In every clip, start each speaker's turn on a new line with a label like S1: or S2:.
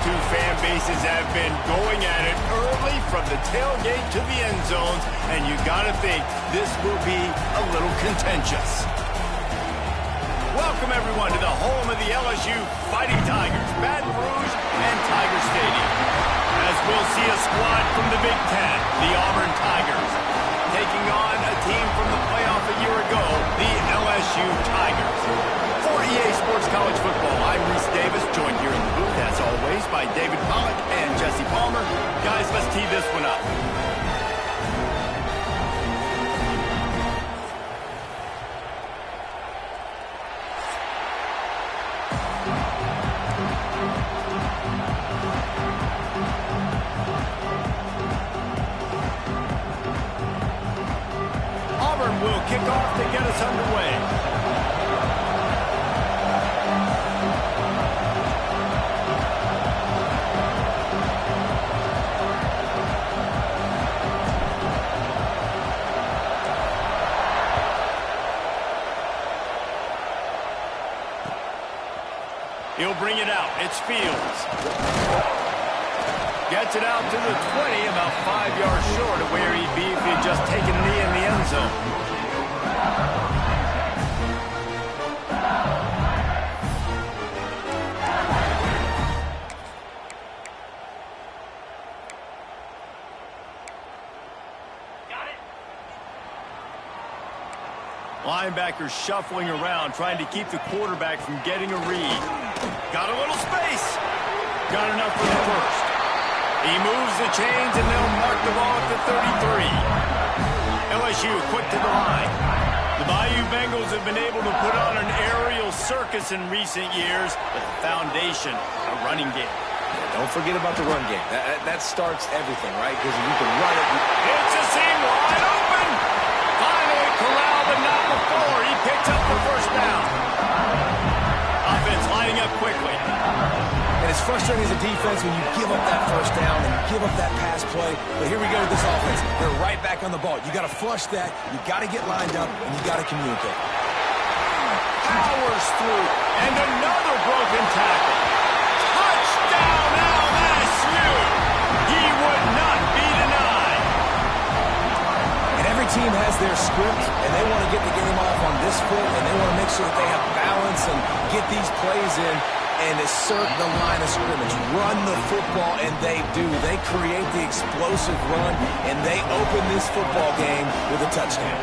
S1: two fan bases have been going at it early from the tailgate to the end zones, and you gotta think this will be a little contentious. Welcome, everyone, to the home of the LSU Fighting Tigers, Baton Rouge and Tiger Stadium. As we'll see a squad from the Big Ten, the Auburn Tigers, taking on a team from the playoff a year ago, the LSU Tigers. For EA Sports College Football, I'm Reese Davis, joined here in the booth, as always, by David Pollack and Jesse Palmer. Guys, let's tee this one up. Auburn will kick off to get us underway. He'll bring it out. It's Fields. Gets it out to the 20, about 5 yards short of where he'd be if he'd just taken a knee in the end zone. Linebackers shuffling around, trying to keep the quarterback from getting a read. Got a little space. Got enough for the first. He moves the chains, and they'll mark the ball at the 33. LSU quick to the line. The Bayou Bengals have been able to put on an aerial circus in recent years with a foundation, a running game.
S2: Don't forget about the run game. That starts everything, right? Because if you can run it.
S1: It's a seam wide open. Finally corralled, but not before. He picks up the first down. Offense lining up quickly.
S2: And it's frustrating as a defense when you give up that first down and you give up that pass play. But here we go with this offense. They're right back on the ball. You got to flush that. You got to get lined up, and you got to communicate.
S1: Powers through, and another broken tackle. Touchdown LSU! He would not be denied.
S2: And every team has their script, and they want to get the game off on this foot, and they want to make sure that they have balance and get these plays in and assert the line of scrimmage. Run the football, and they do. They create the explosive run, and they open this football game with a touchdown.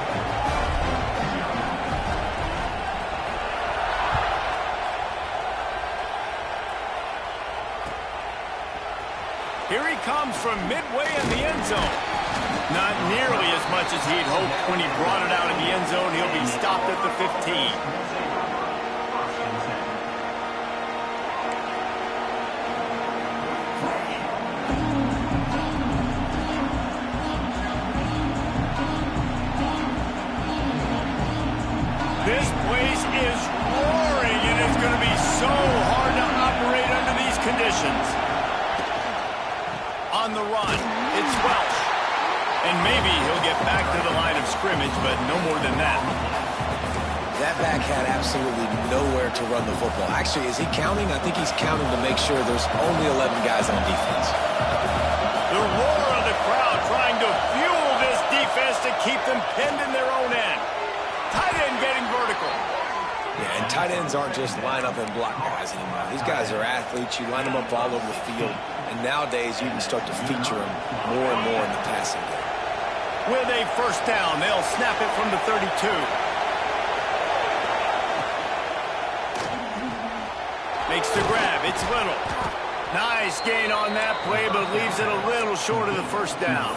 S1: Here he comes from midway in the end zone. Not nearly as much as he'd hoped when he brought it out of the end zone. He'll be stopped at the 15. This place is roaring, and it's going to be so hard to operate under these conditions. On the run, it's Welsh. And maybe he'll get back to the line of scrimmage, but no more than that.
S2: That back had absolutely nowhere to run the football. Actually, is he counting? I think he's counting to make sure there's only 11 guys on defense.
S1: The roar of the crowd trying to fuel this defense to keep them pinned in their own end. Tight end getting vertical.
S2: Yeah, and tight ends aren't just line up and block guys anymore. These guys are athletes. You line them up all over the field. And nowadays, you can start to feature them more and more in the passing game.
S1: With a first down, they'll snap it from the 32. Makes the grab. It's Little. Nice gain on that play, but leaves it a little short of the first down.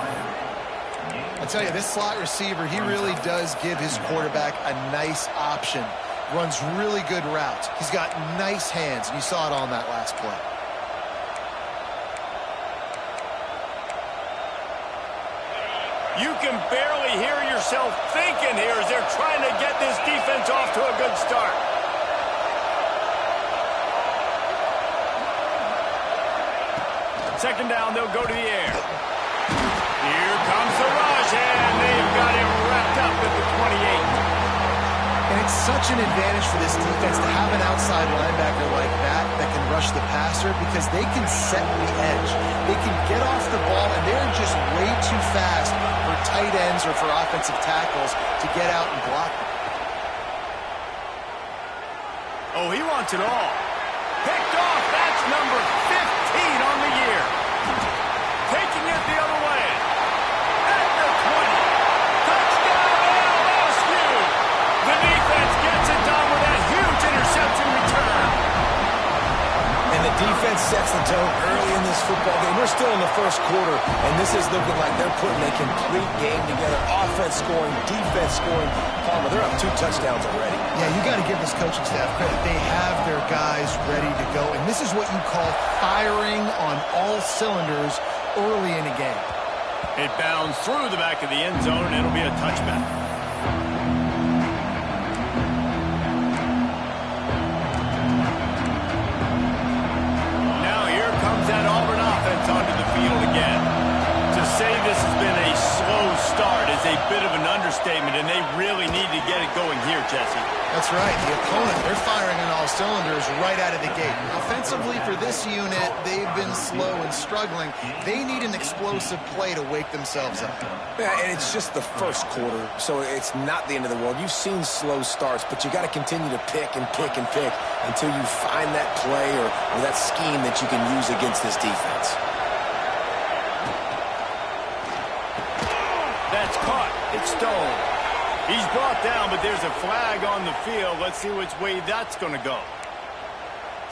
S3: I tell you, this slot receiver, he really does give his quarterback a nice option. Runs really good routes. He's got nice hands, and you saw it on that last play.
S1: You can barely hear yourself thinking here as they're trying to get this defense off to a good start. Second down, they'll go to the air. Here comes the rush, and they've got him wrapped up at the 28.
S3: And it's such an advantage for this defense to have an outside linebacker like that that can rush rush the passer because they can set the edge. They can get off the ball, and they're just way too fast for tight ends or for offensive tackles to get out and block them.
S1: Oh, he wants it all. Picked off. That's number 15 on the year. Taking it the other way. At the 20. Touchdown, LSU. The defense gets it done with that huge interception return.
S2: And the defense sets the tone early in this football game. We're still in the first quarter, and this is looking like they're putting a complete game together. Offense scoring, defense scoring. Palmer, they're up 2 touchdowns already.
S3: Yeah, you got to give this coaching staff credit. They have their guys ready to go, and this is what you call firing on all cylinders early in a game.
S1: It bounds through the back of the end zone, and it'll be a touchback. Now here comes that Auburn offense onto the field again. To say this has been a slow start is a bit of an understatement, and they really need to get it going here, Jesse.
S3: That's right. The opponent, they're firing on all cylinders right out of the gate. Offensively for this unit, they've been slow and struggling. They need an explosive play to wake themselves up.
S2: Yeah, and it's just the first quarter, so it's not the end of the world. You've seen slow starts, but you got to continue to pick and pick and pick until you find that play or that scheme that you can use against this defense.
S1: That's caught. It's Stone. He's brought down, but there's a flag on the field. Let's see which way that's going to go.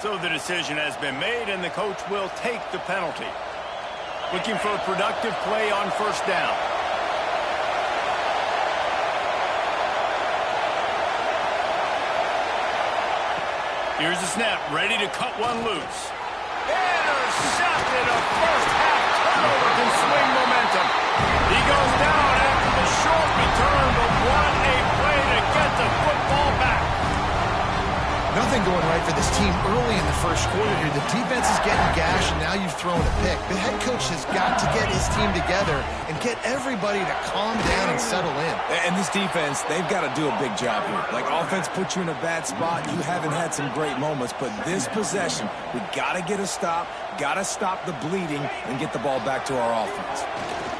S1: So the decision has been made, and the coach will take the penalty. Looking for a productive play on first down. Here's the snap, ready to cut one loose. Intercepted. A first half turnover can swing momentum. He goes down after the short return, but what a play to get the football back.
S3: Nothing going right for this team early in the first quarter here. The defense is getting gashed, and now you've thrown a pick. The head coach has got to get his team together and get everybody to calm down and settle in.
S2: And this defense, they've got to do a big job here. Like, offense puts you in a bad spot. You haven't had some great moments, but this possession, we got to get a stop, got to stop the bleeding, and get the ball back to our offense.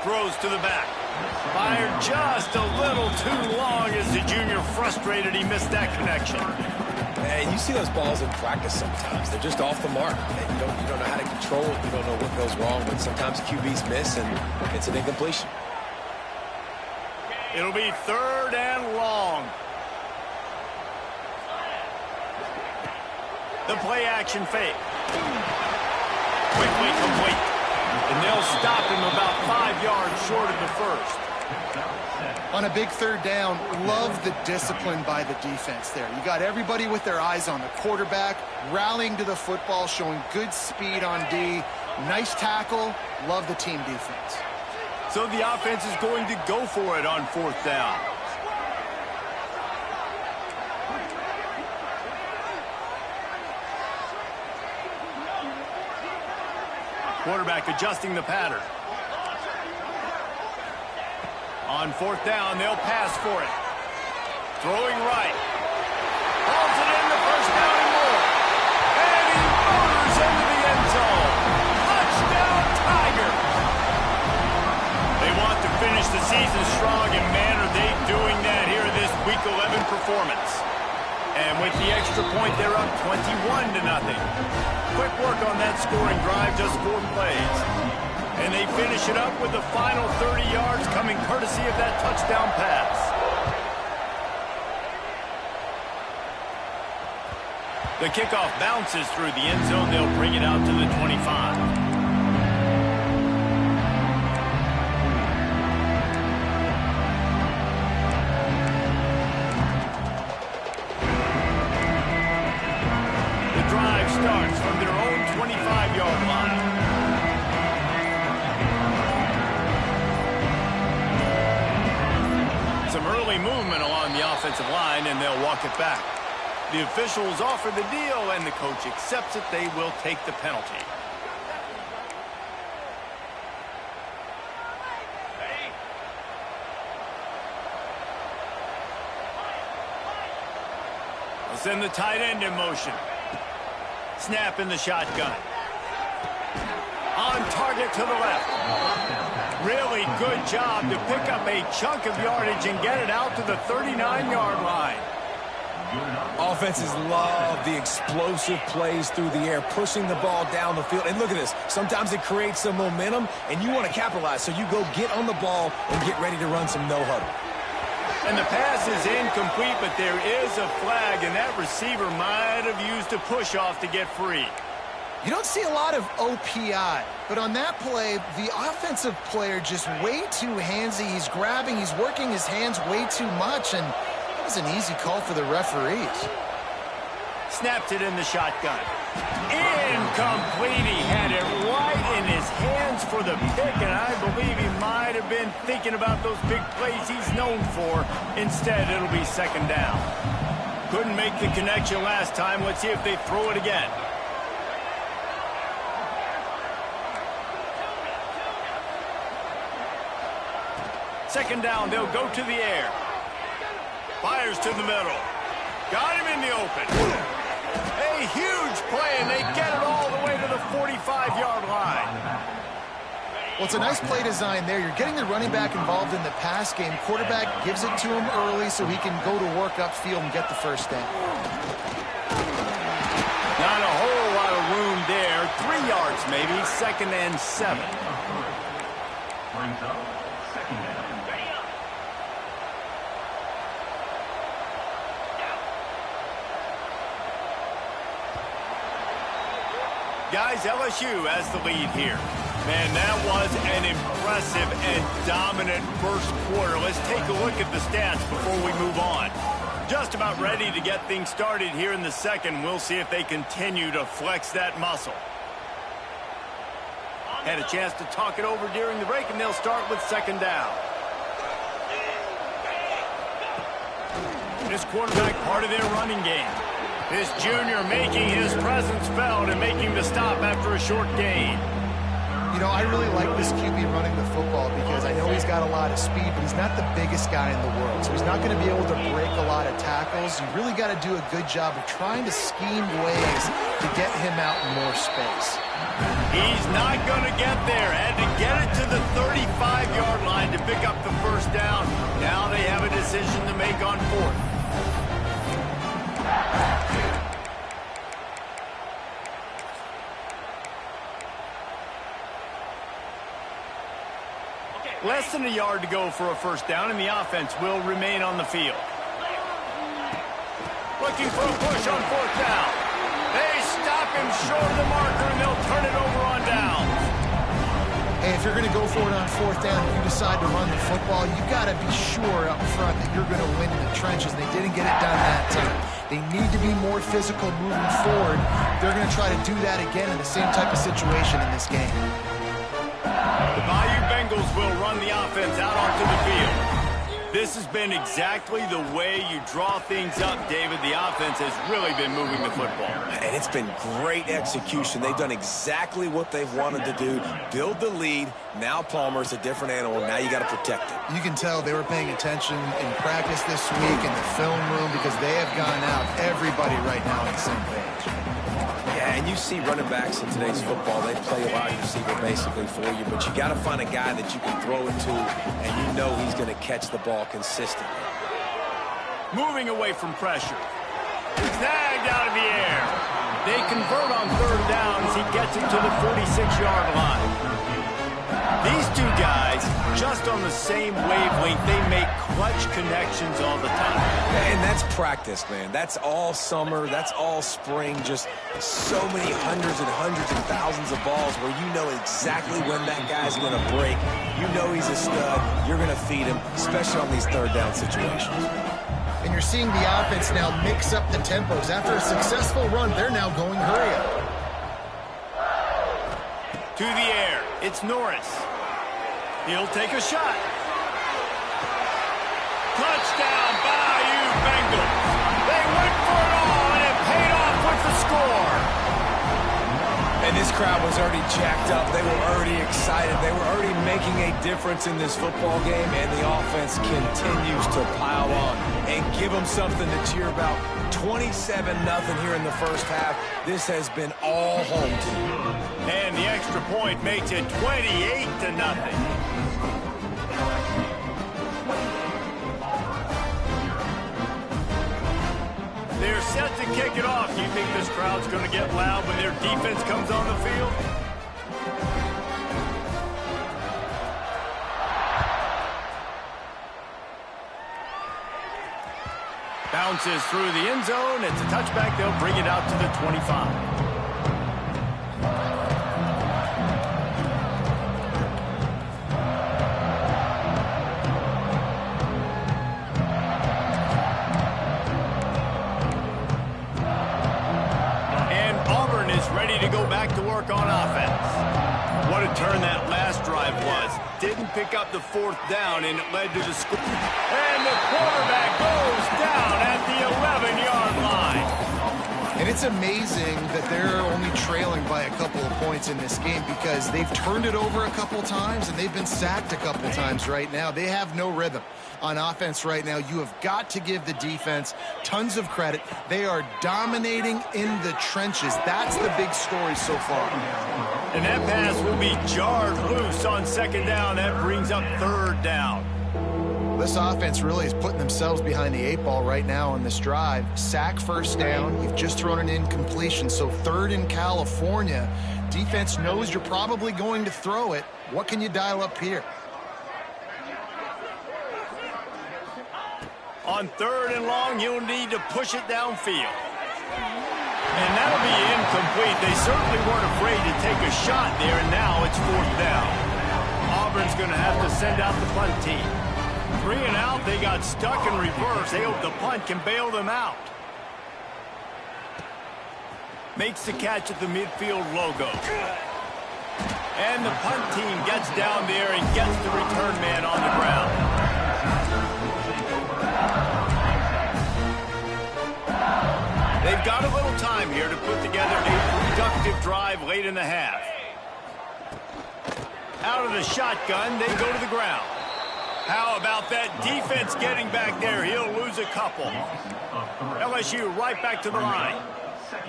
S1: Throws to the back. Fired just a little too long as the junior frustrated he missed that connection.
S2: And you see those balls in practice sometimes. They're just off the mark. And you don't know how to control it. You don't know what goes wrong. But sometimes QBs miss, and it's an incompletion.
S1: It'll be 3rd and long. The play action fake. Quickly complete. And they'll stop him about 5 yards short of the first.
S3: On a big 3rd down, love the discipline by the defense there. You got everybody with their eyes on the quarterback, rallying to the football, showing good speed on D. Nice tackle. Love the team defense.
S1: So the offense is going to go for it on 4th down. Quarterback adjusting the pattern. On 4th down, they'll pass for it. Throwing right. Hauls it in the first down and more. And he motors into the end zone. Touchdown, Tigers. They want to finish the season strong, and man, are they doing that here in this Week 11 performance. And with the extra point, they're up 21-0. Quick work on that scoring drive, just 4 plays. And they finish it up with the final 30 yards coming courtesy of that touchdown pass. The kickoff bounces through the end zone. They'll bring it out to the 25. Starts from their own 25-yard line. Some early movement along the offensive line, and they'll walk it back. The officials offer the deal, and the coach accepts it. They will take the penalty. They'll send the tight end in motion. Snap in the shotgun. On target to the left. Really good job to pick up a chunk of yardage and get it out to the 39-yard line.
S2: Offenses love the explosive plays through the air, pushing the ball down the field. And look at this. Sometimes it creates some momentum, and you want to capitalize. So you go get on the ball and get ready to run some no-huddle.
S1: And the pass is incomplete, but there is a flag, and that receiver might have used a push-off to get free.
S3: You don't see a lot of OPI, but on that play, the offensive player just way too handsy. He's grabbing, he's working his hands way too much, and that was an easy call for the referees.
S1: Snapped it in the shotgun. Incomplete. He had it right in his hands for the pick, and I believe he might have been thinking about those big plays he's known for. Instead, it'll be second down. Couldn't make the connection last time. Let's see if they throw it again. Second down, they'll go to the air. Fires to the middle. Got him in the open. A huge play, and they get it all the way to the 45-yard line.
S3: Well, it's a nice play design there. You're getting the running back involved in the pass game. Quarterback gives it to him early so he can go to work upfield and get the first down.
S1: Not a whole lot of room there. 3 yards maybe, 2nd and 7.
S4: Brings up 2nd down.
S1: Guys, LSU has the lead here. Man, that was an impressive and dominant first quarter. Let's take a look at the stats before we move on. Just about ready to get things started here in the second. We'll see if they continue to flex that muscle. Had a chance to talk it over during the break, and they'll start with second down. This quarterback part of their running game. This junior making his presence felt and making the stop after a short gain.
S3: You know, I really like this QB running the football because I know he's got a lot of speed, but he's not the biggest guy in the world. So he's not going to be able to break a lot of tackles. You really got to do a good job of trying to scheme ways to get him out in more space.
S1: He's not going to get there. Had to get it to the 35-yard line to pick up the first down. Now they have a decision to make on fourth. Less than a yard to go for a first down, and the offense will remain on the field. Looking for a push on fourth down. They stop him short of the marker, and they'll turn it over on downs.
S3: Hey, if you're going to go for it on fourth down, if you decide to run the football, you've got to be sure up front that you're going to win in the trenches. They didn't get it done that time. They need to be more physical moving forward. They're going to try to do that again in the same type of situation in this game.
S1: The Bayou Bengals will run the offense out onto the field. This has been exactly the way you draw things up, David. The offense has really been moving the football.
S2: And it's been great execution. They've done exactly what they've wanted to do. Build the lead. Now Palmer's a different animal. Now you got to protect it.
S3: You can tell they were paying attention in practice this week in the film room because they have gone out, everybody right now on the same page.
S2: Yeah, and you see running backs in today's football, they play a wide receiver basically for you, but you got to find a guy that you can throw it to, and you know he's going to catch the ball consistently.
S1: Moving away from pressure. Snagged out of the air. They convert on third down as he gets it to the 46-yard line. These two guys, just on the same wavelength, they make clutch connections all the time.
S2: And that's practice, man. That's all summer. That's all spring. Just so many hundreds and thousands of balls where you know exactly when that guy's going to break. You know he's a stud. You're going to feed him, especially on these third down situations.
S3: And you're seeing the offense now mix up the tempos. After a successful run, they're now going hurry up.
S1: To the air, it's Norris. He'll take a shot. Touchdown, Bayou Bengals. They went for it all, and it paid off with the score.
S2: And this crowd was already jacked up. They were already excited. They were already making a difference in this football game, and the offense continues to pile on and give them something to cheer about. 27-0 here in the first half. This has been all home team.
S1: And the extra point makes it 28-0. They're set to kick it off. Do you think this crowd's going to get loud when their defense comes on the field? Bounces through the end zone. It's a touchback. They'll bring it out to the 25. Ready to go back to work on offense. What a turn that last drive was. Didn't pick up the fourth down, and it led to the score. And the quarterback goes down at the 11-yard line.
S3: And it's amazing that they're only trailing by a couple of points in this game because they've turned it over a couple times and they've been sacked a couple times right now. They have no rhythm on offense right now. You have got to give the defense tons of credit. They are dominating in the trenches. That's the big story so far.
S1: And that pass will be jarred loose on second down. That brings up third down.
S3: This offense really is putting themselves behind the 8 ball right now on this drive. Sack first down. You've just thrown an incompletion, so third in California. Defense knows you're probably going to throw it. What can you dial up here?
S1: On third and long, you'll need to push it downfield. And that'll be incomplete. They certainly weren't afraid to take a shot there, and now it's fourth down. Auburn's going to have to send out the punt team. 3 and out, they got stuck in reverse. They hope the punt can bail them out. Makes the catch at the midfield logo. And the punt team gets down there and gets the return man on the ground. They've got a little time here to put together a productive drive late in the half. Out of the shotgun, they go to the ground. How about that defense getting back there? He'll lose a couple. LSU right back to the line.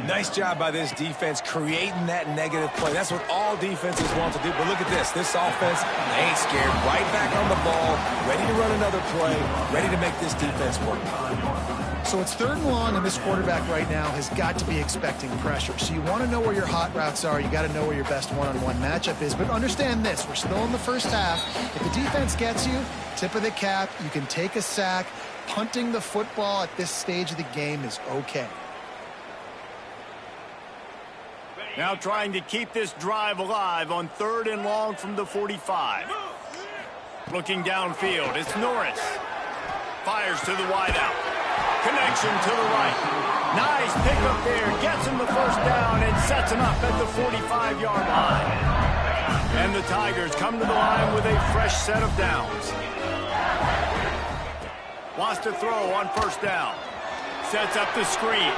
S2: Nice job by this defense creating that negative play. That's what all defenses want to do. But look at this. This offense, they ain't scared. Right back on the ball, ready to run another play, ready to make this defense work.
S3: So it's third and long, and this quarterback right now has got to be expecting pressure. So you want to know where your hot routes are. You got to know where your best one-on-one matchup is. But understand this. We're still in the first half. If the defense gets you, tip of the cap, you can take a sack. Punting the football at this stage of the game is okay.
S1: Now trying to keep this drive alive on third and long from the 45. Looking downfield, it's Norris. Fires to the wideout. Connection to the right. Nice pickup there. Gets him the first down and sets him up at the 45-yard line. And the Tigers come to the line with a fresh set of downs. Wants to throw on first down. Sets up the screen.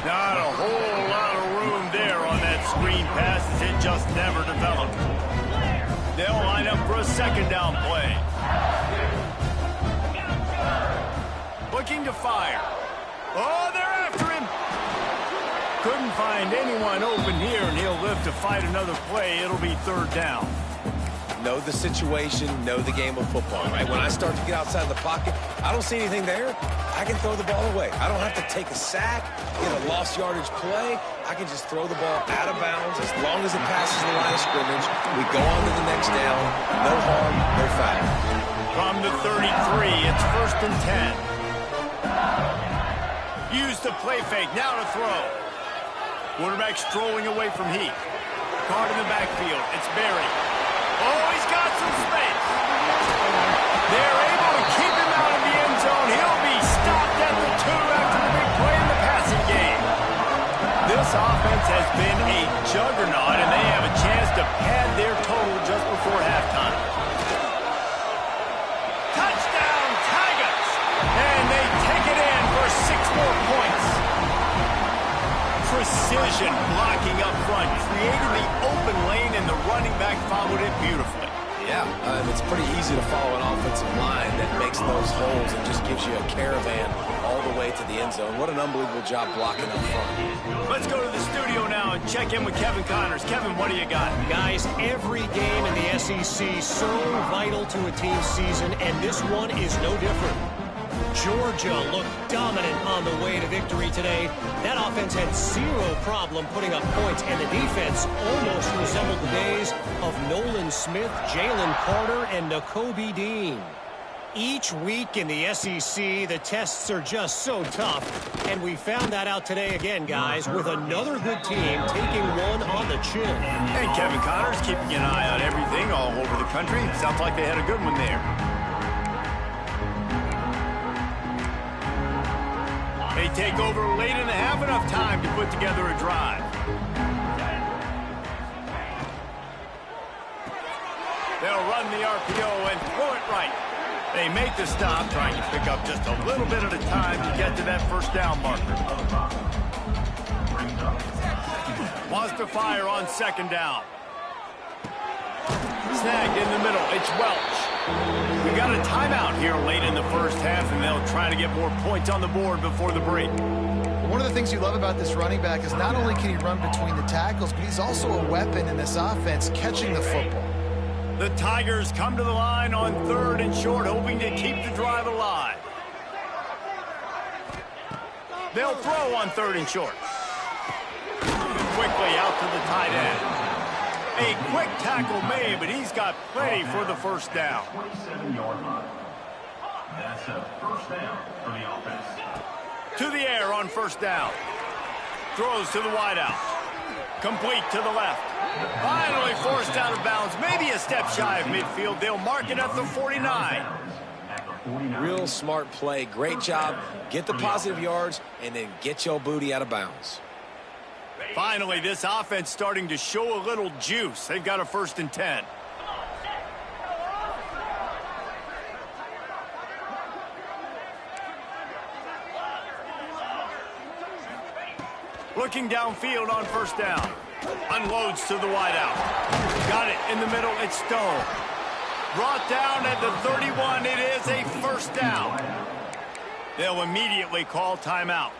S1: Not a whole lot of room there on that screen pass as it just never developed. They'll line up for a second down play. Looking to fire. Oh, they're after him. Couldn't find anyone open here, and he'll live to fight another play. It'll be third down.
S2: Know the situation, know the game of football, right? When I start to get outside the pocket, I don't see anything there. I can throw the ball away. I don't have to take a sack, get a lost yardage play. I can just throw the ball out of bounds as long as it passes the line of scrimmage. We go on to the next down. No harm, no foul.
S1: From the 33, it's first and 10. Use the play fake, now to throw. Quarterback strolling away from Heath. Card in the backfield, it's Berry. Oh, he's got some space. They're able to keep him out of the end zone. He'll be stopped at the 2 after the big play in the passing game. This offense has been a juggernaut, and they have a chance to pad their total just before halftime. Touchdown, Tigers! And they take it in for 6 more points. precision blocking up front, created the open lane, and the running back followed it beautifully.
S2: Yeah, it's pretty easy to follow an offensive line that makes those holes and just gives you a caravan all the way to the end zone. What an unbelievable job blocking up front.
S1: Let's go to the studio now and check in with Kevin Connors. Kevin, what do you got?
S4: Guys, every game in the SEC so vital to a team's season, and this one is no different. Georgia looked dominant on the way to victory today. That offense had zero problem putting up points, and the defense almost resembled the days of Nolan Smith, Jalen Carter, and Nakobe Dean. Each week in the SEC, the tests are just so tough, and we found that out today again, guys, with another good team taking one on the chin.
S1: And Kevin Connors keeping an eye on everything all over the country. Sounds like they had a good one there. They take over late in the half, enough time to put together a drive. They'll run the RPO and throw it right. They make the stop, trying to pick up just a little bit at a time to get to that first down marker. Wants to fire on second down. Snagged in the middle. It's Welch. We got a timeout here late in the first half, and they'll try to get more points on the board before the break.
S3: One of the things you love about this running back is not only can he run between the tackles, but he's also a weapon in this offense catching the football.
S1: The Tigers come to the line on 3rd and short, hoping to keep the drive alive. They'll throw on 3rd and short. Quickly out to the tight end. A quick tackle made, but he's got plenty for the first down.
S5: 27-yard line. That's a first down for the offense.
S1: To the air on first down. Throws to the wideout. Complete to the left. Finally forced out of bounds. Maybe a step shy of midfield. They'll mark it at the 49.
S2: Real smart play. Great job. Get the positive yards and then get your booty out of bounds.
S1: Finally, this offense starting to show a little juice. They've got a 1st and 10. Looking downfield on first down. Unloads to the wideout. Got it in the middle. It's Stone. Brought down at the 31. It is a first down. They'll immediately call timeout.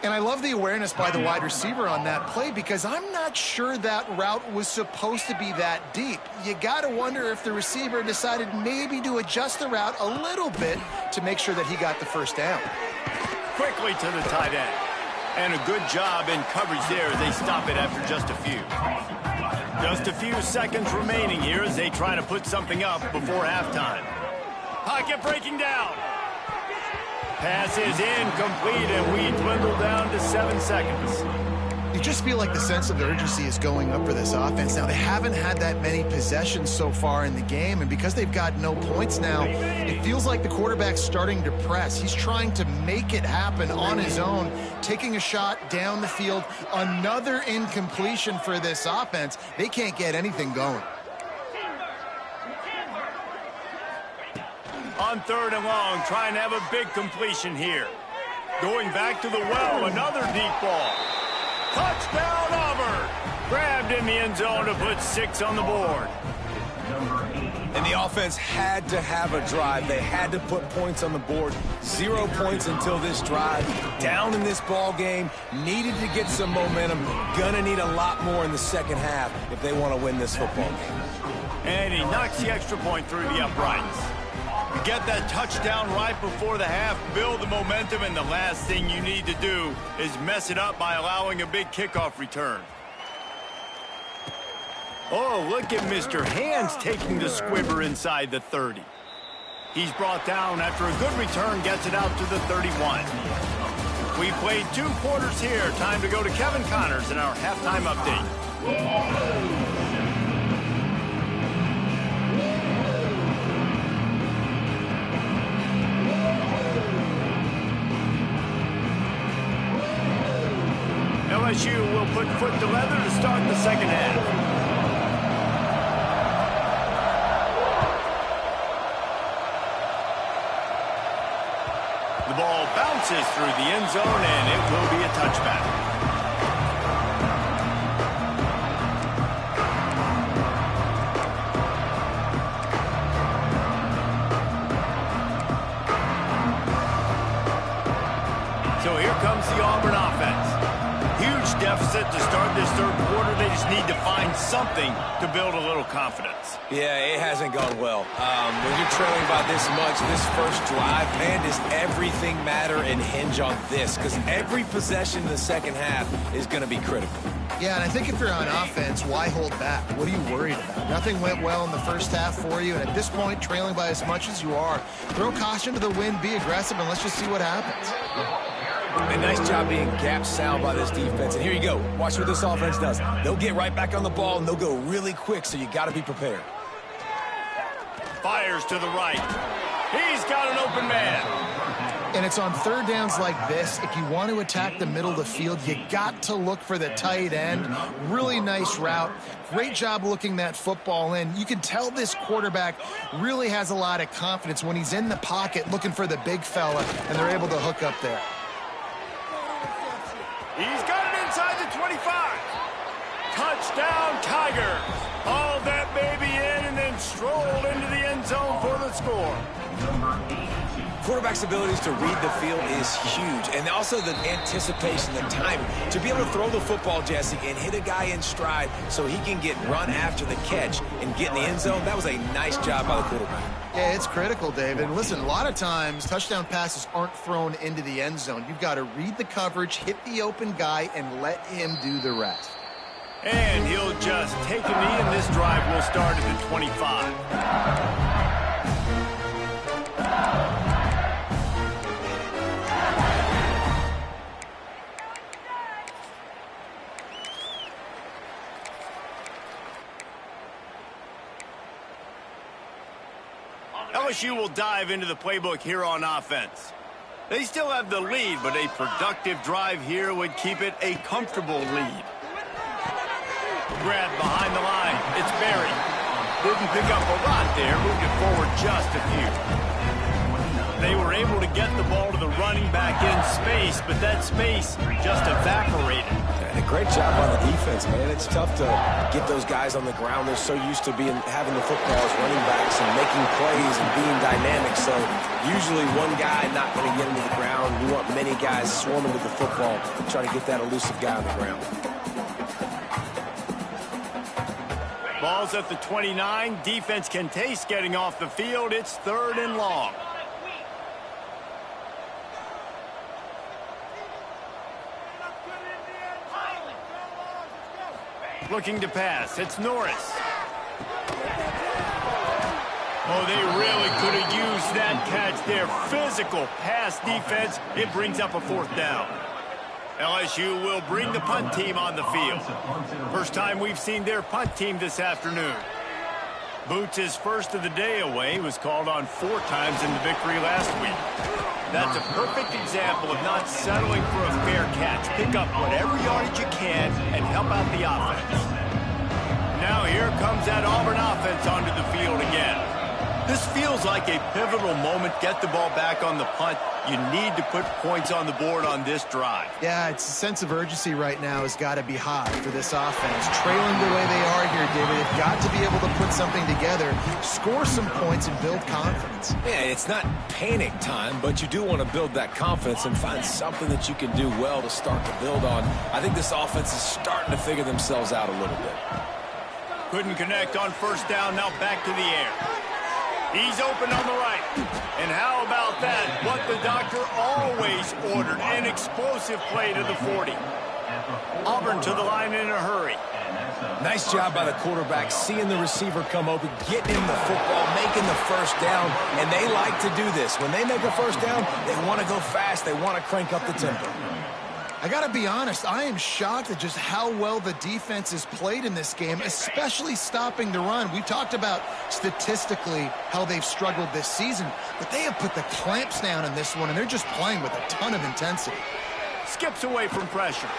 S3: And I love the awareness by the wide receiver on that play because I'm not sure that route was supposed to be that deep. You got to wonder if the receiver decided maybe to adjust the route a little bit to make sure that he got the first down.
S1: Quickly to the tight end. And a good job in coverage there as they stop it after just a few. Just a few seconds remaining here as they try to put something up before halftime. Pocket breaking down. Pass is incomplete, and we dwindle down to 7 seconds.
S3: You just feel like the sense of urgency is going up for this offense. Now, they haven't had that many possessions so far in the game, and because they've got no points now, it feels like the quarterback's starting to press. He's trying to make it happen on his own, taking a shot down the field. Another incompletion for this offense. They can't get anything going.
S1: On 3rd and long, trying to have a big completion here. Going back to the well, another deep ball. Touchdown, Auburn! Grabbed in the end zone to put 6 on the board.
S2: And the offense had to have a drive. They had to put points on the board. 0 points until this drive. Down in this ball game. Needed to get some momentum. Gonna need a lot more in the second half if they want to win this football game.
S1: And he knocks the extra point through the uprights. Get that touchdown right before the half, build the momentum, and the last thing you need to do is mess it up by allowing a big kickoff return. Oh, look at Mr. Hands taking the squibber inside the 30. He's brought down after a good return, gets it out to the 31. We played 2 quarters here. Time to go to Kevin Connors in our halftime update. LSU will put foot to leather to start the second half. The ball bounces through the end zone, and it will be a touchback. deficit to start this third quarter. They just need to find something to build a little confidence.
S2: Yeah, it hasn't gone well. When you're trailing by this much, this first drive, man, does everything matter and hinge on this? Because every possession in the second half is going to be critical.
S3: Yeah, and I think if you're on offense, why hold back? What are you worried about? Nothing went well in the first half for you, and at this point, trailing by as much as you are, throw caution to the wind, be aggressive, and let's just see what happens.
S2: A nice job being gap sound by this defense. And here you go. Watch what this offense does. They'll get right back on the ball, and they'll go really quick, so you got to be prepared.
S1: Fires to the right. He's got an open man.
S3: And it's on third downs like this. If you want to attack the middle of the field, you got to look for the tight end. Really nice route. Great job looking that football in. You can tell this quarterback really has a lot of confidence when he's in the pocket looking for the big fella, and they're able to hook up there.
S1: He's got it inside the 25. Touchdown, Tigers. Haul that baby in and then stroll into the end zone for the score.
S2: Quarterback's abilities to read the field is huge, and also the anticipation, the timing. To be able to throw the football, Jesse, and hit a guy in stride so he can get run after the catch and get in the end zone, that was a nice job by the quarterback.
S3: Yeah, it's critical, David. Listen, a lot of times touchdown passes aren't thrown into the end zone. You've got to read the coverage, hit the open guy, and let him do the rest.
S1: And he'll just take a knee, and this drive will start at the 25. LSU will dive into the playbook here on offense. They still have the lead, but a productive drive here would keep it a comfortable lead. Grab behind the line. It's Barry. Didn't pick up a lot there. Moved it forward just a few. They were able to get the ball to the running back in space, but that space just evaporated.
S2: And a great job on the defense, man. It's tough to get those guys on the ground. They're so used to having the football as running backs and making plays and being dynamic. So usually one guy not going to get him to the ground. You want many guys swarming with the football, trying to get that elusive guy on the ground.
S1: Ball's at the 29. Defense can taste getting off the field. It's 3rd and long. Looking to pass. It's Norris. Oh, they really could have used that catch there. Physical pass defense. It brings up a 4th down. LSU will bring the punt team on the field. First time we've seen their punt team this afternoon. Boots' first of the day away was called on 4 times in the victory last week. That's a perfect example of not settling for a fair catch. Pick up whatever yardage you can and help out the offense. Now here comes that Auburn offense onto the field again. This feels like a pivotal moment. Get the ball back on the punt. You need to put points on the board on this drive.
S3: Yeah, it's a sense of urgency right now has got to be high for this offense. Trailing the way they are here, David, they've got to be able to put something together, score some points, and build confidence.
S2: Yeah, it's not panic time, but you do want to build that confidence and find something that you can do well to start to build on. I think this offense is starting to figure themselves out a little bit.
S1: Couldn't connect on 1st down. Now back to the air. He's open on the right. And how about that? What the doctor always ordered. An explosive play to the 40. Auburn to the line in a hurry.
S2: Nice job by the quarterback, seeing the receiver come open, getting him the football, making the 1st down. And they like to do this. When they make a 1st down, they want to go fast. They want to crank up the tempo.
S3: I got to be honest, I am shocked at just how well the defense has played in this game, especially stopping the run. We talked about statistically how they've struggled this season, but they have put the clamps down in this one, and they're just playing with a ton of intensity.
S1: Skips away from pressure.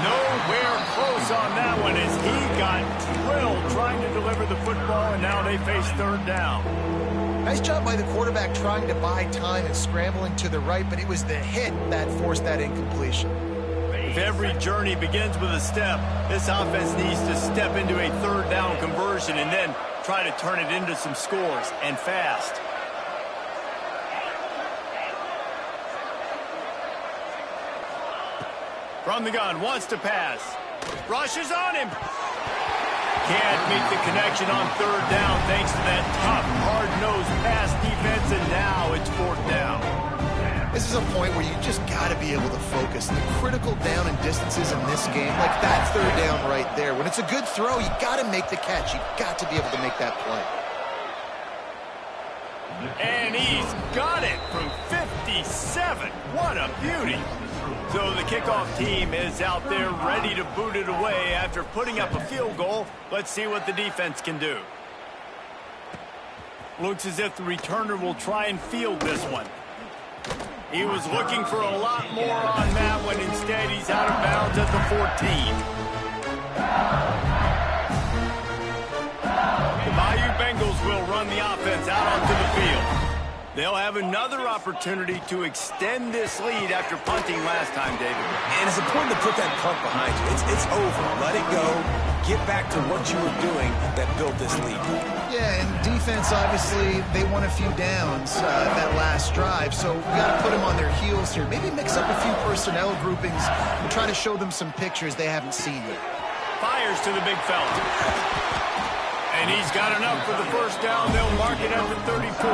S1: Nowhere close on that one as he got drilled trying to deliver the football, and now they face 3rd down.
S3: Nice job by the quarterback trying to buy time and scrambling to the right, but it was the hit that forced that incompletion.
S1: If every journey begins with a step, this offense needs to step into a 3rd down conversion and then try to turn it into some scores, and fast. From the gun, wants to pass. Rushes on him. Can't meet the connection on third down thanks to that tough, hard-nosed pass defense, and now it's fourth down.
S3: This is a point where you just got to be able to focus. The critical down and distances in this game, like that third down right there. When it's a good throw, you got to make the catch. You got to be able to make that play.
S1: And he's got it from 57. What a beauty. So the kickoff team is out there ready to boot it away after putting up a field goal. Let's see what the defense can do. Looks as if the returner will try and field this one. He was looking for a lot more on that one. Instead, he's out of bounds at the 14. The Bayou Bengals will run the offense out onto the field. They'll have another opportunity to extend this lead after punting last time, David.
S2: And it's important to put that punt behind you. It's over. Let it go. Get back to what you were doing that built this lead.
S3: Yeah, and defense, obviously, they won a few downs that last drive, so we got to put them on their heels here. Maybe mix up a few personnel groupings and try to show them some pictures they haven't seen yet.
S1: Fires to the big fella. And he's got enough for the first down. They'll mark it at the 34.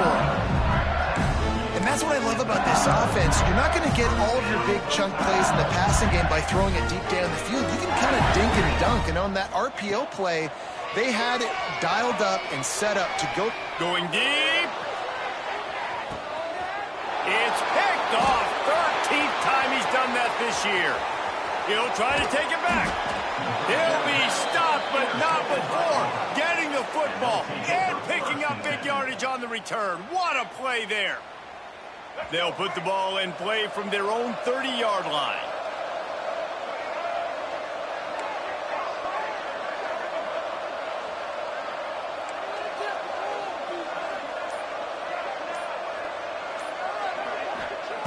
S3: And that's what I love about this offense. You're not going to get all of your big chunk plays in the passing game by throwing it deep down the field. You can kind of dink and dunk. And on that RPO play, they had it dialed up and set up to go.
S1: Going deep. It's picked off. 13th time he's done that this year. He'll try to take it back. He'll be stopped, but not before getting the football and picking up big yardage on the return. What a play there. They'll put the ball in play from their own 30-yard line.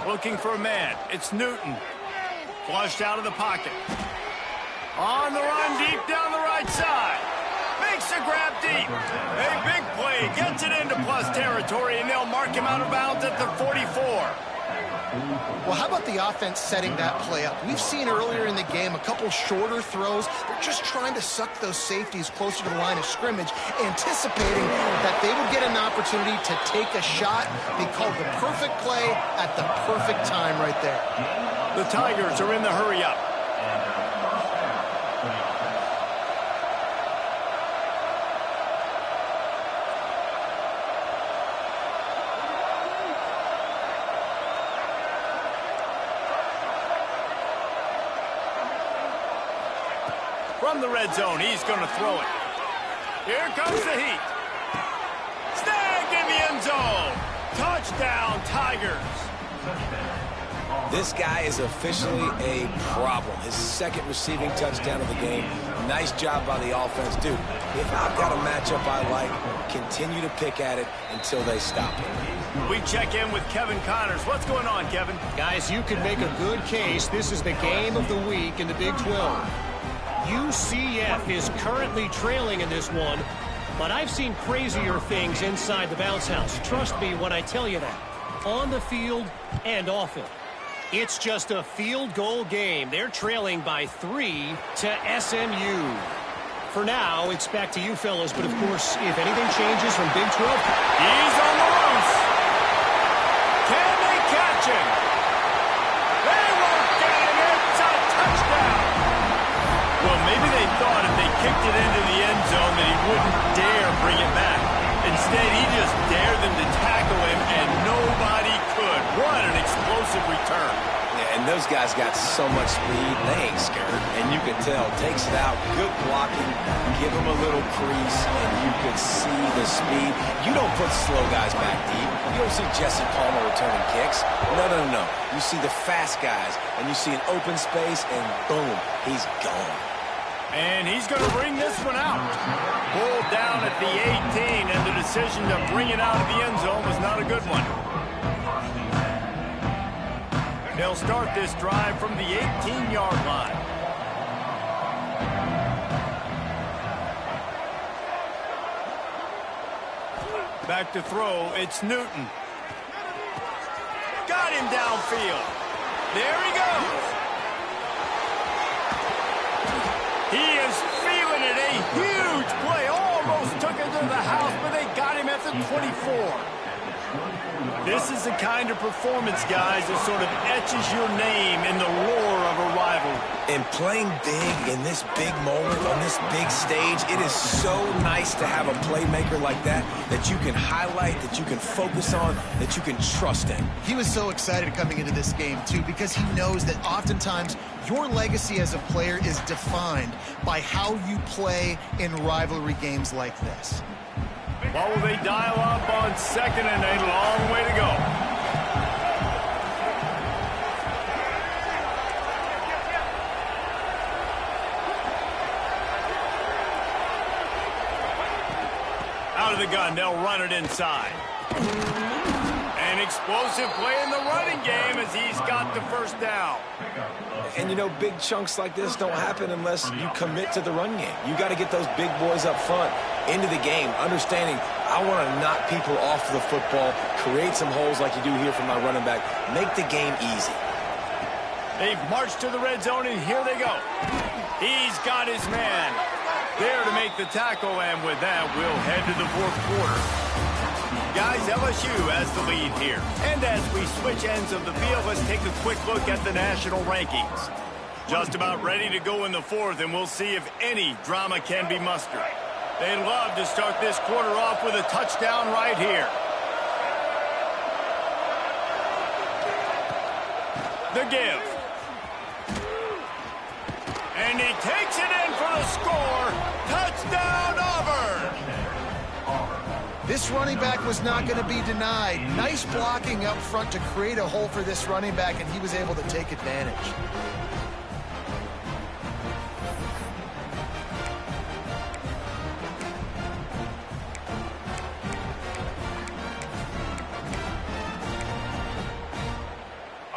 S1: Looking for a man. It's Newton. Flushed out of the pocket. On the run, deep down the right side. Makes a grab deep. A big play. Gets it into plus territory, and they'll mark him out of bounds at the 44.
S3: Well, how about the offense setting that play up? We've seen earlier in the game a couple shorter throws. They're just trying to suck those safeties closer to the line of scrimmage, anticipating that they would get an opportunity to take a shot. They called the perfect play at the perfect time right there.
S1: The Tigers are in the hurry up. From the red zone, he's going to throw it. Here comes the heat. Snagged in the end zone. Touchdown, Tigers.
S2: This guy is officially a problem. His second receiving touchdown of the game. Nice job by the offense. Dude, if I've got a matchup I like, continue to pick at it until they stop it.
S1: We check in with Kevin Connors. What's going on, Kevin?
S4: Guys, you could make a good case. This is the game of the week in the Big 12. UCF is currently trailing in this one, but I've seen crazier things inside the bounce house. Trust me when I tell you that. On the field and off it. It's just a field goal game. They're trailing by 3 to SMU. For now, it's back to you fellas, but of course, if anything changes from Big 12...
S1: He's on the loose. Can they catch him? They won't get him. It's a touchdown. Well, maybe they thought if they kicked it into the end zone that he wouldn't dare bring it back. Instead, he just dared them to tackle him, and nobody could. What an explosive return.
S2: Yeah, and those guys got so much speed, they ain't scared. And you could tell, takes it out, good blocking, give him a little crease, and you could see the speed. You don't put slow guys back deep. You don't see Jesse Palmer returning kicks. No. You see the fast guys, and you see an open space, and boom, he's gone.
S1: And he's going to bring this one out. Pulled down at the 18, and the decision to bring it out of the end zone was not a good one. They'll start this drive from the 18-yard line. Back to throw, it's Newton. Got him downfield. There he goes. He is feeling it. A huge play. Almost took it to the house, but they got him at the 24. This is the kind of performance, guys, that sort of etches your name in the lore of a rivalry.
S2: And playing big in this big moment, on this big stage, it is so nice to have a playmaker like that that you can highlight, that you can focus on, that you can trust in.
S3: He was so excited coming into this game, too, because he knows that oftentimes your legacy as a player is defined by how you play in rivalry games like this.
S1: What will they dial up on second and a long way to go? Out of the gun, they'll run it inside. An explosive play in the running game as he's got the first down.
S2: And, you know, big chunks like this don't happen unless you commit to the run game. You got to get those big boys up front into the game, understanding I want to knock people off the football, create some holes like you do here from my running back, make the game easy.
S1: They've marched to the red zone, and here they go. He's got his man there to make the tackle, and with that, we'll head to the fourth quarter. Guys, LSU has the lead here. And as we switch ends of the field, let's take a quick look at the national rankings. Just about ready to go in the fourth, and we'll see if any drama can be mustered. They'd love to start this quarter off with a touchdown right here. The give. And he takes it in for the score. Touchdown, Auburn!
S3: This running back was not going to be denied. Nice blocking up front to create a hole for this running back, and he was able to take advantage.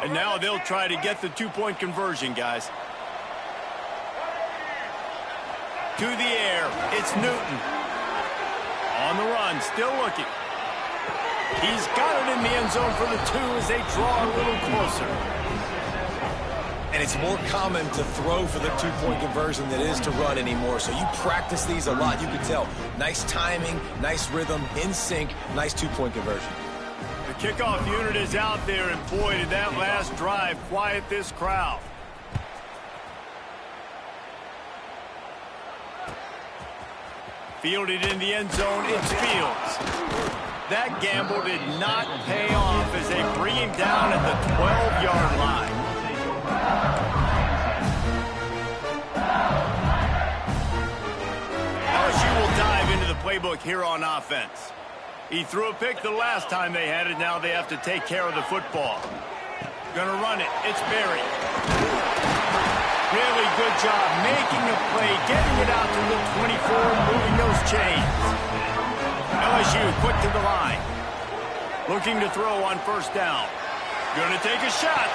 S1: And now they'll try to get the two-point conversion, guys. To the air, it's Newton. On the run, still looking. He's got it in the end zone for the two as they draw a little closer.
S2: And it's more common to throw for the two-point conversion than it is to run anymore. So you practice these a lot. You can tell. Nice timing, nice rhythm, in sync, nice two-point conversion.
S1: The kickoff unit is out there, and boy, did that last drive quiet this crowd. Fielded in the end zone, it's Fields. That gamble did not pay off as they bring him down at the 12-yard line. LSU will dive into the playbook here on offense. He threw a pick the last time they had it. Now they have to take care of the football. Gonna run it. It's Berry. Really good job making a play, getting it out to the 24, moving those chains. LSU quick to the line. Looking to throw on first down. Gonna take a shot.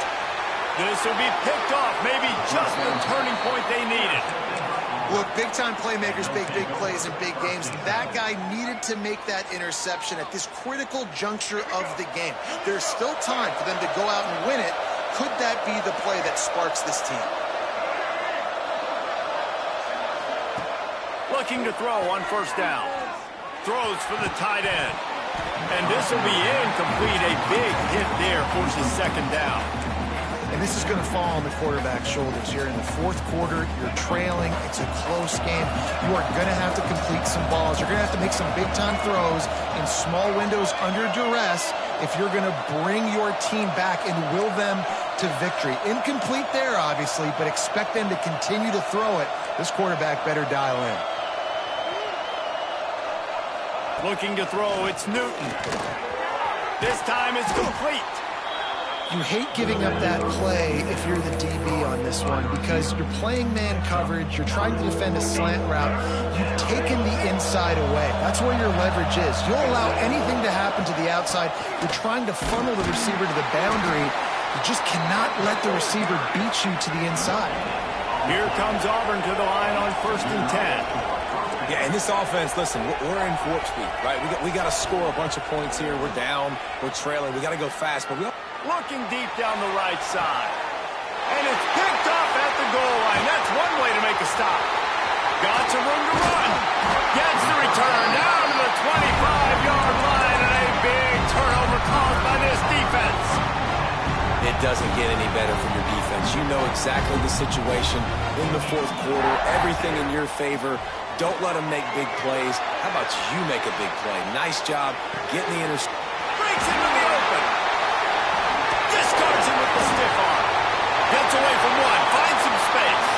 S1: This will be picked off. Maybe just the turning point they needed.
S3: Look, big-time playmakers make big plays in big games. That guy needed to make that interception at this critical juncture of the game. There's still time for them to go out and win it. Could that be the play that sparks this team?
S1: Looking to throw on first down. Throws for the tight end. And this will be incomplete. A big hit there forces second down.
S3: And this is going to fall on the quarterback's shoulders here in the fourth quarter. You're trailing. It's a close game. You are going to have to complete some balls. You're going to have to make some big-time throws in small windows under duress if you're going to bring your team back and will them to victory. Incomplete there, obviously, but expect them to continue to throw it. This quarterback better dial in.
S1: Looking to throw, it's Newton. This time it's complete.
S3: You hate giving up that play if you're the DB on this one because you're playing man coverage, you're trying to defend a slant route, you've taken the inside away. That's where your leverage is. You'll allow anything to happen to the outside. You're trying to funnel the receiver to the boundary. You just cannot let the receiver beat you to the inside.
S1: Here comes Auburn to the line on 1st and 10.
S2: Yeah, and this offense, listen, we're in warp speed, right? We got to score a bunch of points here. We're down, we're trailing. We got to go fast, but
S1: looking deep down the right side. And it's picked off at the goal line. That's one way to make a
S2: doesn't get any better for your defense. You know exactly the situation in the fourth quarter, everything in your favor. Don't let them make big plays. How about you make a big play? Nice job getting the interception.
S1: Breaks into the open. Discards him with the stiff arm. Gets away from one. Finds some space.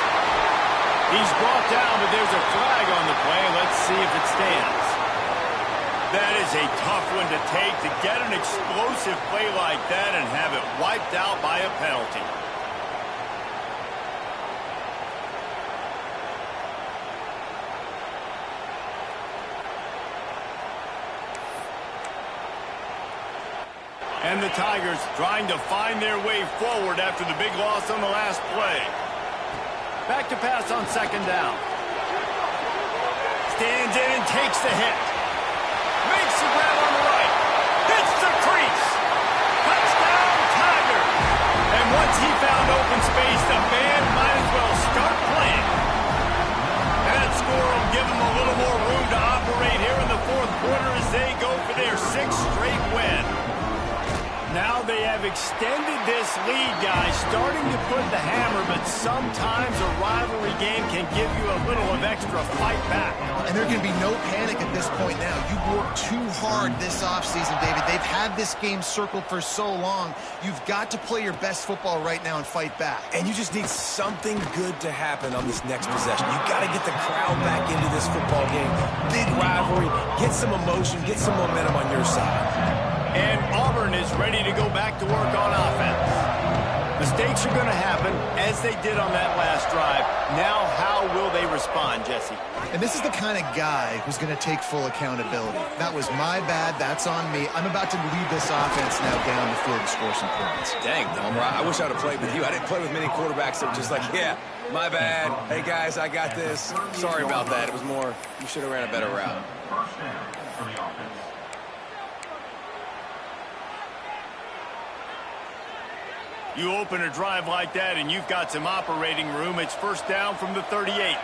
S1: He's brought down, but there's a flag on the play. Let's see if it stands. That is a tough one to take, to get an explosive play like that and have it wiped out by a penalty. And the Tigers trying to find their way forward after the big loss on the last play. Back to pass on second down. Stands in and takes the hit. Makes the grab on the right. Hits the crease. Touchdown, Tigers. And once he found open space, the band might as well start playing. That score will give them a little more room to operate here in the fourth quarter as they go for their sixth straight win. Now they have extended this lead, guys, starting to put the hammer, but sometimes a rivalry game can give you a little of extra fight back.
S3: And there can be no panic at this point now. You've worked too hard this offseason, David. They've had this game circled for so long. You've got to play your best football right now and fight back.
S2: And you just need something good to happen on this next possession. You got to get the crowd back into this football game. Big rivalry. Get some emotion. Get some momentum on your side.
S1: And Auburn is ready to go back to work on offense. Mistakes are going to happen, as they did on that last drive. Now, how will they respond, Jesse?
S3: And this is the kind of guy who's going to take full accountability. That was my bad. That's on me. I'm about to lead this offense now down the field to score some points.
S2: Dang, Domer, I wish I would have played with you. I didn't play with many quarterbacks that were just like, yeah, my bad. Hey, guys, I got this. Sorry about that. It was more, you should have ran a better route.
S5: First down for the offense.
S1: You open a drive like that and you've got some operating room. It's first down from the 38.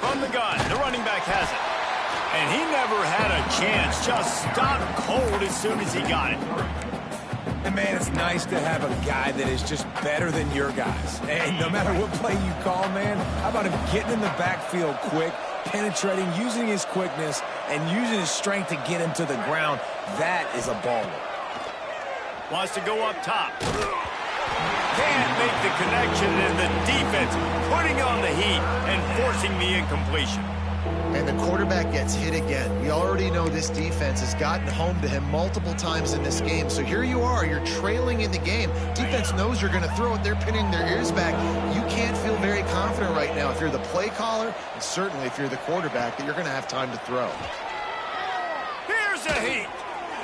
S1: From the gun, the running back has it. And he never had a chance. Just stopped cold as soon as he got it.
S2: And, man, it's nice to have a guy that is just better than your guys. And no matter what play you call, man, how about him getting in the backfield quick, penetrating, using his quickness, and using his strength to get him to the ground. That is a baller.
S1: Wants to go up top. Can't make the connection, and the defense putting on the heat and forcing the incompletion.
S3: And the quarterback gets hit again. We already know this defense has gotten home to him multiple times in this game. So here you are, you're trailing in the game. Defense knows you're going to throw it. They're pinning their ears back. You can't feel very confident right now if you're the play caller, and certainly if you're the quarterback, that you're going to have time to throw.
S1: Here's a heat.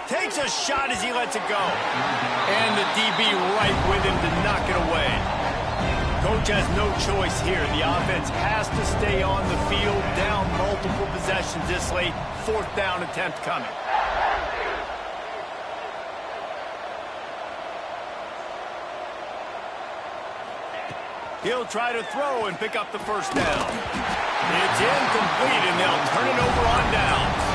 S1: Takes a shot as he lets it go. And the DB right with him to knock it away. Coach has no choice here. The offense has to stay on the field, down multiple possessions this late. Fourth down attempt coming. He'll try to throw and pick up the first down. It's incomplete, and they'll turn it over on downs.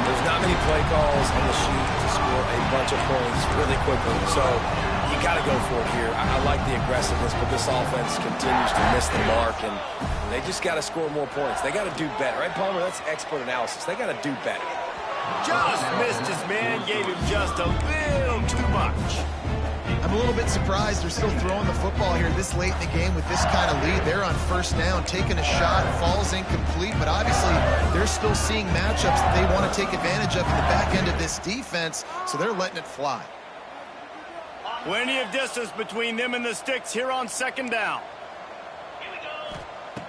S2: There's not many play calls on the sheet to score a bunch of points really quickly, so you got to go for it here. I like the aggressiveness, but this offense continues to miss the mark, and they just got to score more points. They got to do better. Right, Palmer? That's expert analysis. They got to do better.
S1: Just missed his man, gave him just a little too much.
S3: I'm a little bit surprised they're still throwing the football here this late in the game with this kind of lead. They're on first down, taking a shot, falls incomplete, but obviously they're still seeing matchups that they want to take advantage of in the back end of this defense, so they're letting it fly.
S1: Plenty of distance between them and the sticks here on second down.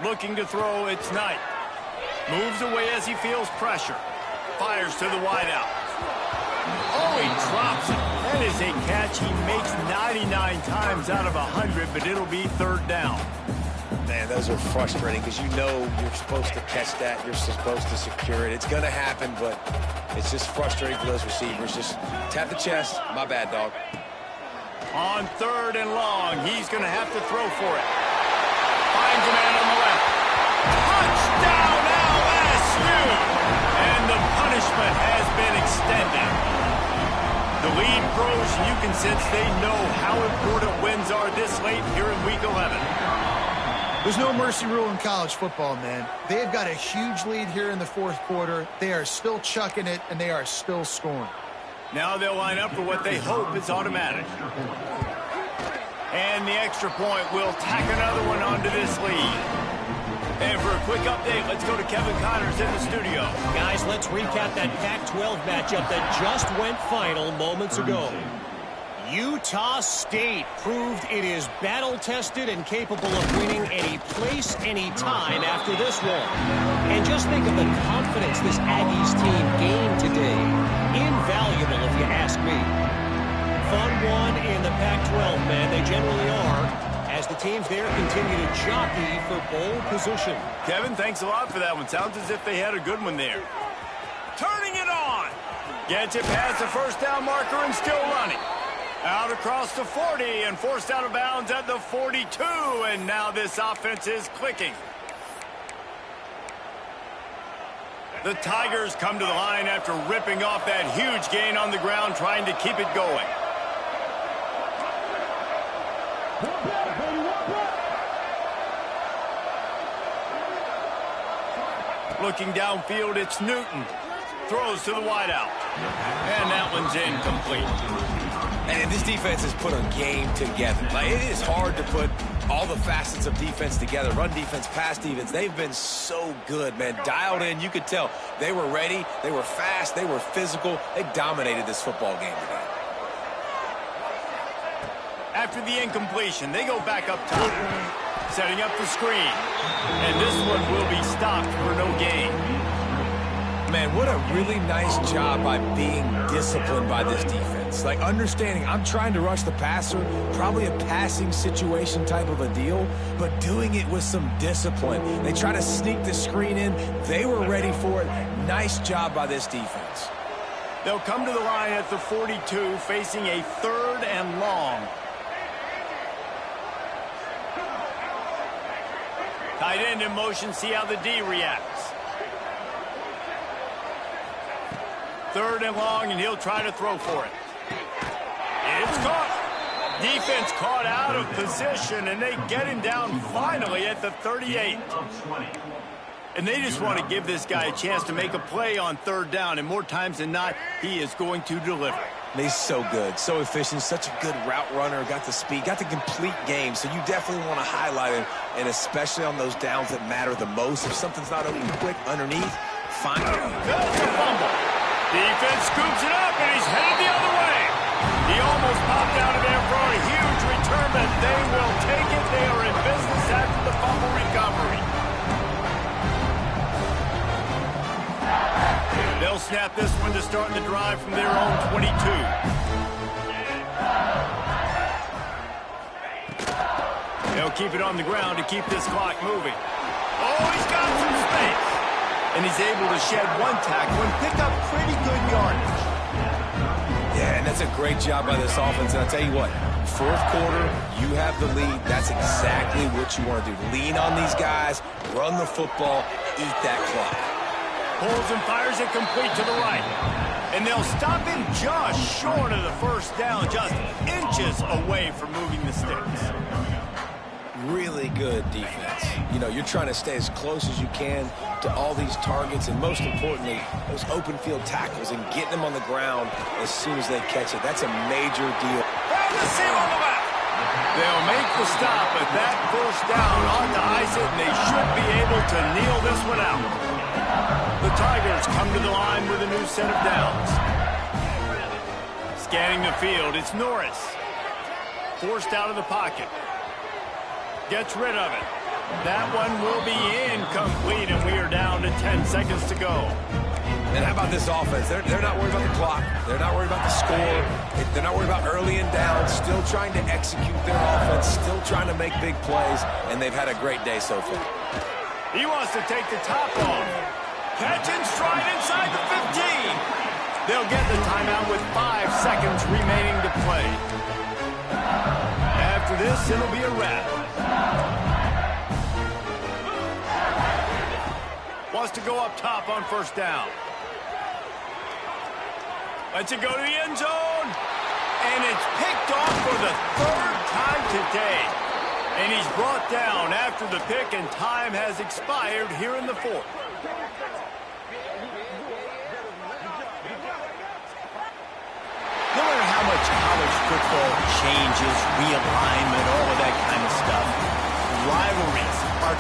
S1: Looking to throw, it's Knight. Moves away as he feels pressure. Fires to the wideout. Oh, he drops it. That is a catch he makes 99 times out of 100, but it'll be third down.
S2: Man, those are frustrating because you know you're supposed to catch that. You're supposed to secure it. It's going to happen, but it's just frustrating for those receivers. Just tap the chest. My bad, dog.
S1: On third and long, he's going to have to throw for it. Finds a man on the left. Touchdown! frustration. You can sense they know how important wins are this late here in Week 11.
S3: There's no mercy rule in college football, man. They've got a huge lead here in the fourth quarter. They are still chucking it, and they are still scoring.
S1: Now they'll line up for what they hope is automatic. And the extra point will tack another one onto this lead. And for a quick update, let's go to Kevin Connors in the studio.
S4: Guys, let's recap that Pac-12 matchup that just went final moments ago. Utah State proved it is battle-tested and capable of winning any place, any time after this one. And just think of the confidence this Aggies team gained today. Invaluable, if you ask me. Fun one in the Pac-12, man. They generally are, as the teams there continue to jockey for bowl position.
S1: Kevin, thanks a lot for that one. Sounds as if they had a good one there. Turning it on. Gets it past the first down marker and still running. Out across the 40 and forced out of bounds at the 42. And now this offense is clicking. The Tigers come to the line after ripping off that huge gain on the ground, trying to keep it going. Looking downfield, it's Newton. Throws to the wideout. And that one's incomplete.
S2: And this defense has put a game together. Like, it is hard to put all the facets of defense together. Run defense, pass defense. They've been so good, man. Dialed in. You could tell they were ready. They were fast. They were physical. They dominated this football game today.
S1: After the incompletion, they go back up top. Setting up the screen. And this one will be stopped for no gain.
S2: Man, what a really nice job by being disciplined by this defense. Like, understanding I'm trying to rush the passer, probably a passing situation type of a deal, but doing it with some discipline. They try to sneak the screen in. They were ready for it. Nice job by this defense.
S1: They'll come to the line at the 42, facing a 3rd and long. Tight end in motion, see how the D reacts. 3rd and long, and he'll try to throw for it. It's caught. Defense caught out of position, and they get him down finally at the 38. And they just want to give this guy a chance to make a play on 3rd down, and more times than not, he is going to deliver.
S2: He's so good, so efficient, such a good route runner, got the speed, got the complete game, so you definitely want to highlight him, and especially on those downs that matter the most. If something's not open quick underneath, find it.
S1: That's a fumble. Defense scoops it up, and he's headed the other way. He almost popped out of there for a huge return, but they will take it. They are in business after the fumble recovery. They'll snap this one to start the drive from their own 22. They'll keep it on the ground to keep this clock moving. Oh, he's got some space. And he's able to shed one tackle and pick up pretty good yardage.
S2: Yeah, and that's a great job by this offense. And I'll tell you what, 4th quarter, you have the lead. That's exactly what you want to do. Lean on these guys, run the football, eat that clock.
S1: Pulls and fires it complete to the right. And they'll stop him just short of the 1st down, just inches away from moving the sticks.
S2: Really good defense. You know, you're trying to stay as close as you can to all these targets, and most importantly, those open field tackles and getting them on the ground as soon as they catch it. That's a major deal.
S1: Found the seam on the left. They'll make the stop, but that 1st down ought to ice it, and they should be able to kneel this one out. The Tigers come to the line with a new set of downs. Scanning the field, it's Norris. Forced out of the pocket. Gets rid of it. That one will be incomplete, and we are down to 10 seconds to go.
S2: And how about this offense? They're not worried about the clock. They're not worried about the score. They're not worried about early and down. Still trying to execute their offense. Still trying to make big plays, and they've had a great day so far.
S1: He wants to take the top off. Catch and stride inside the 15. They'll get the timeout with 5 seconds remaining to play. After this, it'll be a wrap. Wants to go up top on 1st down. Lets it go to the end zone. And it's picked off for the third time today. And he's brought down after the pick, and time has expired here in the fourth. No matter how much college football changes, realignment, all of that kind of stuff, rivalries